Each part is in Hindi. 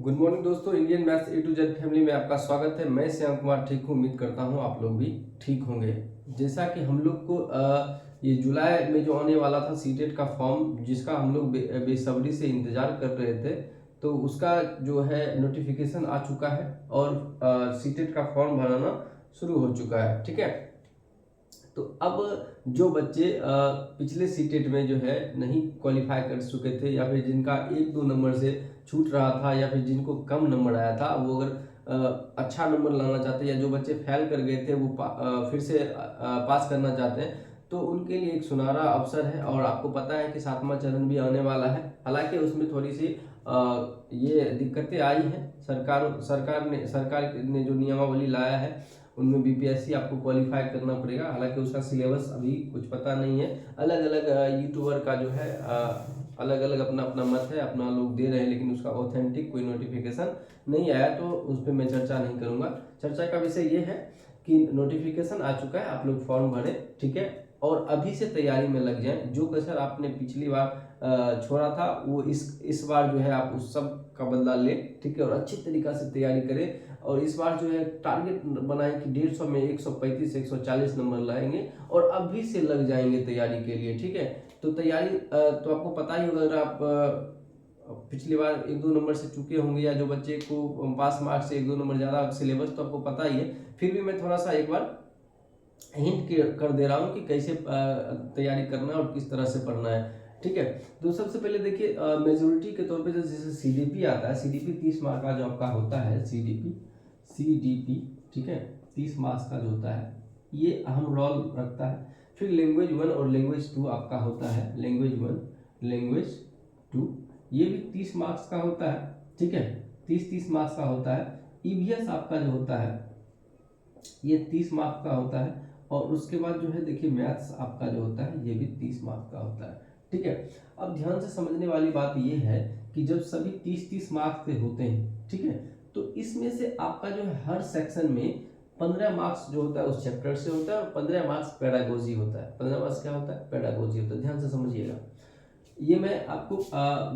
गुड मॉर्निंग दोस्तों, Indian maths A to Z family में आपका स्वागत है। मैं श्याम कुमार ठीक हूँ। उम्मीद करता हूँ आप लोग भी ठीक होंगे। जैसा कि हम लोग को ये जुलाई में जो आने वाला था सीटेट का फॉर्म, जिसका हम लोग बेसब्री से इंतजार कर रहे थे, तो उसका जो है नोटिफिकेशन आ चुका है और सीटेट का फॉर्म भराना शुरू हो चुका है। ठीक है, तो अब जो बच्चे पिछले सीटेट में जो है नहीं क्वालिफाई कर चुके थे, या फिर जिनका 1-2 नंबर से छूट रहा था, या फिर जिनको कम नंबर आया था, वो अगर अच्छा नंबर लाना चाहते हैं, या जो बच्चे फेल कर गए थे वो फिर से पास करना चाहते हैं, तो उनके लिए एक सुनहरा अवसर है। और आपको पता है कि 7वां चरण भी आने वाला है। हालांकि उसमें थोड़ी सी ये दिक्कतें आई हैं। सरकार ने जो नियमावली लाया है उनमें बीपीएससी आपको क्वालिफाई करना पड़ेगा। हालांकि उसका सिलेबस अभी कुछ पता नहीं है। अलग अलग यूट्यूबर का जो है अलग अलग अपना अपना मत है, अपना लोग दे रहे हैं, लेकिन उसका ऑथेंटिक कोई नोटिफिकेशन नहीं आया, तो उस पर मैं चर्चा नहीं करूंगा। चर्चा का विषय ये है कि नोटिफिकेशन आ चुका है, आप लोग फॉर्म भरें। ठीक है, और अभी से तैयारी में लग जाएं। जो कसर आपने पिछली बार छोड़ा था वो इस बार जो है आप उस सब का बदला ले। ठीक है, और अच्छी तरीका से तैयारी करें। और इस बार जो है टारगेट बनाएं कि 150 में 135 140 नंबर लाएंगे, और अभी से लग जाएंगे तैयारी के लिए। ठीक है, तो तैयारी तो आपको पता ही होगा। अगर आप पिछली बार 1-2 नंबर से चुके होंगे, या जो बच्चे को पास मार्क्स से 1-2 नंबर ज़्यादा सिलेबस तो आपको पता ही है, फिर भी मैं थोड़ा सा एक बार हिंट कर दे रहा हूँ कि कैसे तैयारी करना है और किस तरह से पढ़ना है। ठीक है, तो सबसे पहले देखिए मेजोरिटी के तौर पे जैसे सीडीपी आता है। सीडीपी 30 मार्क का जो आपका होता है, सीडीपी ठीक है, 30 मार्क्स का जो होता है, ये अहम रोल रखता है। फिर लैंग्वेज 1 और लैंग्वेज 2 आपका होता है। लैंग्वेज 1 लैंग्वेज 2 ये भी 30 मार्क्स का होता है। ठीक है, 30 मार्क्स का होता है। ईवीएस आपका जो होता है ये 30 मार्क्स का होता है। और उसके बाद जो है देखिए मैथ्स आपका जो होता है ये भी 30 मार्क्स का होता है। ठीक है, अब ध्यान से समझने वाली बात ये है कि जब सभी 30 मार्क्स के होते हैं, ठीक है, तो इसमें से आपका जो है हर सेक्शन में 15 मार्क्स जो होता है उस चैप्टर से होता है, और 15 मार्क्स पेडागोजी होता है। 15 मार्क्स क्या होता है? पेडागोजी होता है। ध्यान से समझिएगा, ये मैं आपको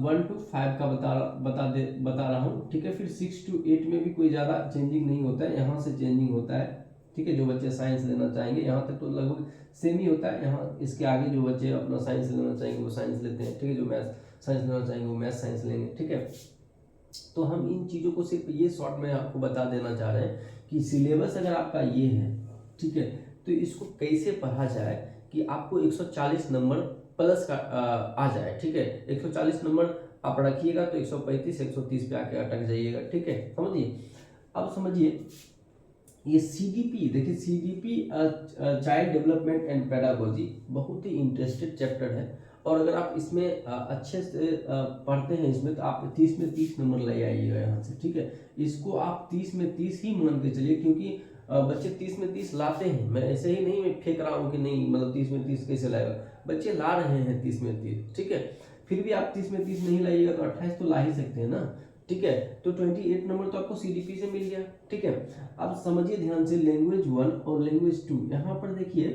1 to 5 का बता रहा हूँ। ठीक है, फिर 6 to 8 में भी कोई ज़्यादा चेंजिंग नहीं होता है, यहाँ से चेंजिंग होता है। ठीक है, जो बच्चे साइंस लेना चाहेंगे यहाँ तक तो लगभग सेम ही होता है। यहाँ इसके आगे जो बच्चे अपना साइंस लेना चाहेंगे वो साइंस लेते हैं। ठीक है, जो मैथ्स साइंस लेना चाहेंगे वो मैथ्स साइंस लेंगे। ठीक है, तो हम इन चीज़ों को सिर्फ ये शॉर्ट में आपको बता देना चाह रहे हैं कि सिलेबस अगर आपका ये है, ठीक है, तो इसको कैसे पढ़ा जाए कि आपको 140 नंबर प्लस का आ जाए। ठीक है, 140 नंबर आप रखिएगा तो 135 130 पे आके अटक जाइएगा। ठीक है, समझिए। अब समझिए ये सीडीपी, देखिए CDP child development and pedagogy बहुत ही इंटरेस्टेड चैप्टर है। और अगर आप इसमें अच्छे से पढ़ते हैं इसमें, तो आप 30 में 30 नंबर ले आइएगा यहाँ से। ठीक है, इसको आप 30 में 30 ही मान के चलिए, क्योंकि बच्चे 30 में 30 लाते हैं। मैं ऐसे ही नहीं मैं फेंक रहा हूँ कि नहीं, मतलब 30 में 30 कैसे लाएगा, बच्चे ला रहे हैं 30 में 30। ठीक है, फिर भी आप 30 में 30 नहीं लाइएगा तो 28 तो ला ही सकते हैं ना। ठीक है, तो 28 नंबर तो आपको सीडीपी से मिल गया। ठीक है, अब समझिए ध्यान से लैंग्वेज 1 और लैंग्वेज 2। यहाँ पर देखिए,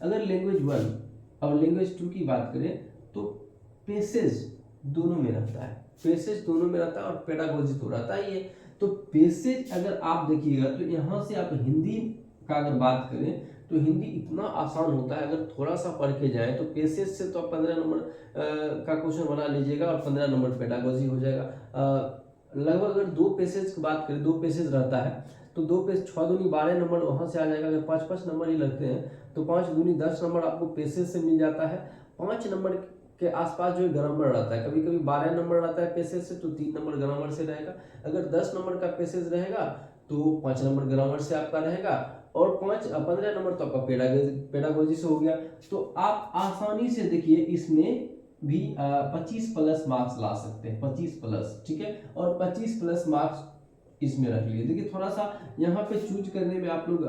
अगर लैंग्वेज 1 और लैंग्वेज 2 की बात करें तो पेसेज दोनों में रहता है। पेसेज दोनों में रहता है और पेडागोजी तो रहता ही है। तो पेसेज अगर आप देखिएगा तो यहाँ से आप हिंदी का अगर बात करें तो हिंदी इतना आसान होता है, अगर थोड़ा सा पढ़ के जाए तो पेसेज से तो आप 15 नंबर का क्वेश्चन बना लीजिएगा और 15 नंबर पेडागोजी हो जाएगा। लगभग अगर 2 पेसेज की बात करें, 2 पेसेज रहता है तो 2 पेज 6 दूनी 12 नंबर वहाँ से आ जाएगा। अगर 5-5 नंबर ही लगते हैं तो 5 दूनी 10 नंबर आपको पेसेज से मिल जाता है। 5 नंबर के आसपास जो है ग्रामर रहता है। कभी कभी 12 नंबर रहता है पेसेज से, तो 3 नंबर ग्रामर से रहेगा। अगर 10 नंबर का पेसेज रहेगा तो 5 नंबर ग्रामर से आपका रहेगा, और 15 नंबर तो आपका पेडागोजी से हो गया। तो आप आसानी से देखिए इसमें भी 25 प्लस मार्क्स ला सकते हैं, 25 प्लस। ठीक है, और 25 प्लस मार्क्स इसमें रख लिए। देखिए थोड़ा सा यहाँ पे चूज करने में आप लोग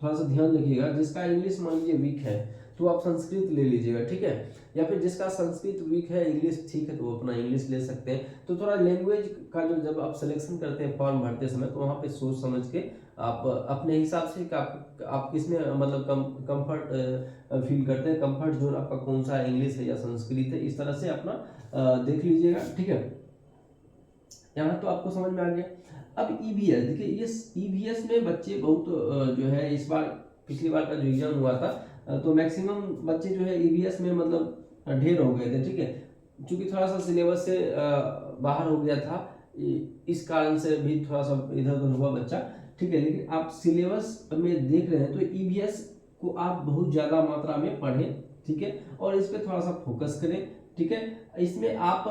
थोड़ा सा ध्यान रखिएगा। जिसका इंग्लिश मान लीजिए वीक है तो आप संस्कृत ले लीजिएगा। ठीक है, या फिर जिसका संस्कृत वीक है, इंग्लिश ठीक है, तो वो अपना इंग्लिश ले सकते हैं। तो थोड़ा लैंग्वेज का जो जब आप सिलेक्शन करते हैं फॉर्म भरते समय, तो वहाँ पे सोच समझ के आप अपने हिसाब से कि आप किसमें मतलब कंफर्ट फील करते हैं, कंफर्ट जोन आपका कौन सा है, इंग्लिश है या संस्कृत है, इस तरह से अपना देख लीजिएगा। ठीक है, यहाँ तो आपको समझ में आ गया। अब ईवीएस देखिए, ये ईवीएस में बच्चे बहुत जो है इस बार पिछली बार का जो एग्जाम हुआ था तो मैक्सिमम बच्चे जो है ईवीएस में मतलब ढेर हो गए थे, ठीक है। क्योंकि थोड़ा सा सिलेबस से बाहर हो गया था, इस कारण से भी थोड़ा सा इधर उधर हुआ बच्चा, ठीक है। लेकिन आप सिलेबस में देख रहे हैं तो ईवीएस को आप बहुत ज़्यादा मात्रा में पढ़ें, ठीक है, और इस पर थोड़ा सा फोकस करें, ठीक है। इसमें आप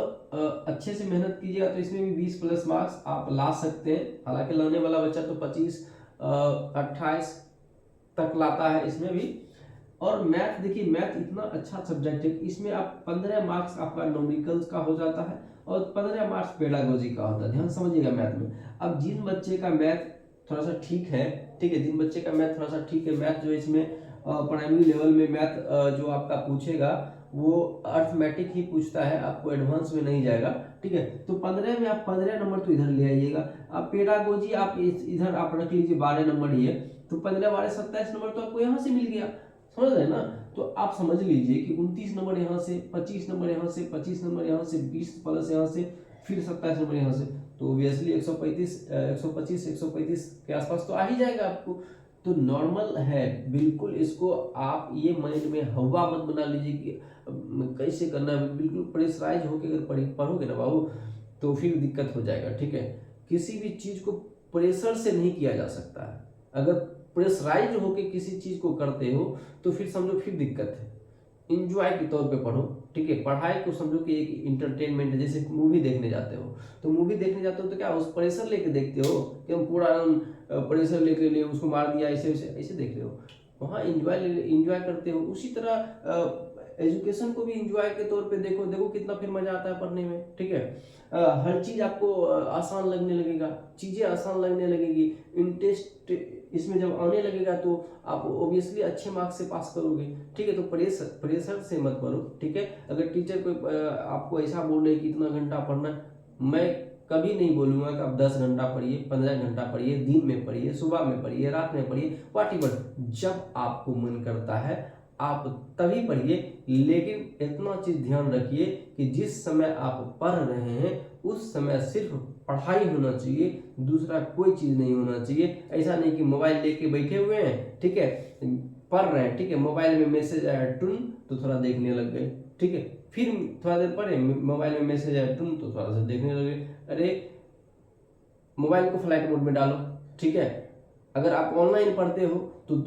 अच्छे से मेहनत कीजिएगा तो इसमें भी 20 प्लस मार्क्स आप ला सकते हैं। हालांकि लाने वाला बच्चा तो 25 28 तक लाता है इसमें भी। और मैथ देखिए, मैथ इतना अच्छा सब्जेक्ट है, इसमें आप 15 मार्क्स आपका न्यूमेरिकल्स का हो जाता है और 15 मार्क्स पेडागोजी का होता है, ध्यान समझिएगा मैथ में। अब जिन बच्चे का मैथ थोड़ा सा ठीक है, ठीक है, जिन बच्चे का मैथ थोड़ा सा ठीक है, मैथ जो इसमें प्राइमरी लेवल में मैथ जो आपका पूछेगा वो अर्थमेटिक ही पूछता है, आपको एडवांस में नहीं जाएगा, ठीक है। तो 15 में आप 15 नंबर तो इधर ले आइएगा। आप पेडागोजी आप इधर आप रख लीजिए 12 नंबर ही है, तो 15 12 27 नंबर तो आपको यहाँ से मिल गया, समझ रहे हैं ना। तो आप समझ लीजिए कि 29 नंबर यहाँ से, 25 नंबर यहाँ से, 25 नंबर यहाँ से, 20 प्लस यहाँ से, फिर 27 नंबर यहाँ से, तो ऑब्वियसली 125 135 के आसपास तो आ ही जाएगा आपको। तो नॉर्मल है बिल्कुल, इसको आप ये माइंड में हवा मत बना लीजिए कि कैसे करना है। बिल्कुल प्रेशराइज होकर अगर पढ़ोगे ना बाबू तो फिर दिक्कत हो जाएगा, ठीक है। किसी भी चीज़ को प्रेशर से नहीं किया जा सकता है। अगर प्रेशराइज होकर किसी चीज़ को करते हो तो फिर समझो फिर दिक्कत है। इंजॉय के तौर पे पढ़ो, ठीक है। पढ़ाई को समझो कि एक इंटरटेनमेंट है, जैसे मूवी देखने जाते हो तो मूवी देखने जाते हो तो क्या उस प्रेशर लेके देखते हो कि हम पूरा प्रेशर लेके लिए उसको मार दिया, ऐसे ऐसे ऐसे देख रहे हो। वहाँ इंजॉय करते हो। उसी तरह एजुकेशन को भी इंजॉय के तौर पे देखो, देखो कितना फिर मजा आता है पढ़ने में, ठीक है। हर चीज आपको आसान लगने लगेगा, चीजें आसान लगने लगेगी, इंटरेस्ट इसमें जब आने लगेगा तो आप ऑब्वियसली अच्छे मार्क्स से पास करोगे, ठीक है। तो प्रेशर से मत पढ़ो, ठीक है। अगर टीचर कोई आपको ऐसा बोल रहे कि इतना घंटा पढ़ना, मैं कभी नहीं बोलूंगा कि आप 10 घंटा पढ़िए, 15 घंटा पढ़िए, दिन में पढ़िए, सुबह में पढ़िए, रात में पढ़िए, व्हाटएवर, जब आपको मन करता है आप तभी पढ़िए। लेकिन इतना चीज ध्यान रखिए कि जिस समय आप पढ़ रहे हैं उस समय सिर्फ पढ़ाई होना चाहिए, दूसरा कोई चीज नहीं होना चाहिए। ऐसा नहीं कि मोबाइल लेके बैठे हुए हैं, ठीक है, पढ़ रहे हैं, ठीक है, मोबाइल में मैसेज आया टुन तो थोड़ा देखने लग गए, ठीक है, फिर थोड़ा देर पढ़े, मोबाइल में मैसेज आया टुन तो थोड़ा सा देखने लगे। अरे मोबाइल को फ्लाइट मोड में डालो, ठीक है। अगर आप ऑनलाइन पढ़ते हो तो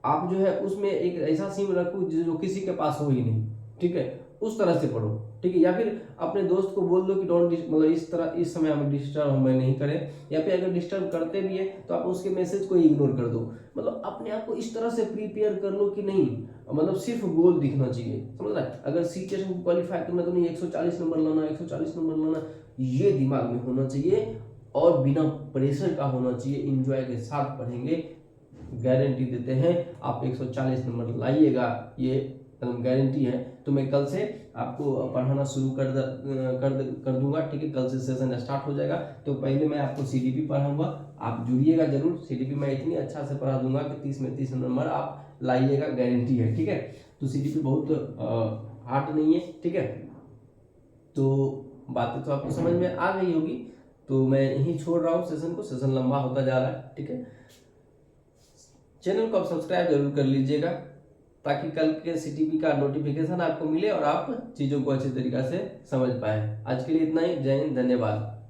आप जो है उसमें एक ऐसा सिम रखो जो किसी के पास हो ही नहीं, ठीक है, उस तरह से पढ़ो, ठीक है। या फिर अपने दोस्त को बोल दो कि डोंट मतलब इस तरह इस समय हमें डिस्टर्ब हमें नहीं करें, या फिर अगर डिस्टर्ब करते भी है तो आप उसके मैसेज को इग्नोर कर दो। मतलब अपने आप को इस तरह से प्रिपेयर कर लो कि नहीं, मतलब सिर्फ गोल दिखना चाहिए, समझ रहा है। अगर सीटेट को क्वालिफाई करना तो नहीं 140 नंबर लाना, 140 नंबर लाना, ये दिमाग में होना चाहिए और बिना प्रेशर का होना चाहिए। इंजॉय के साथ पढ़ेंगे, गारंटी देते हैं आप 140 नंबर लाइएगा, ये गारंटी है। तो मैं कल से आपको पढ़ाना शुरू कर दूंगा, ठीक है। कल से सेशन स्टार्ट हो जाएगा। तो पहले मैं आपको सीडीपी पढ़ाऊंगा, आप जुड़िएगा जरूर। सीडीपी मैं इतनी अच्छा से पढ़ा दूंगा कि 30 में 30 नंबर आप लाइएगा, गारंटी है, ठीक है। तो सीडीपी बहुत हार्ड नहीं है, ठीक है। तो बातें तो आपको समझ में आ गई होगी, तो मैं यहीं छोड़ रहा हूँ सेशन को, सेशन लंबा होता जा रहा है, ठीक है। चैनल को आप सब्सक्राइब जरूर कर लीजिएगा ताकि कल के सीटीपी का नोटिफिकेशन आपको मिले और आप चीज़ों को अच्छे तरीके से समझ पाएं। आज के लिए इतना ही, जय हिंद, धन्यवाद।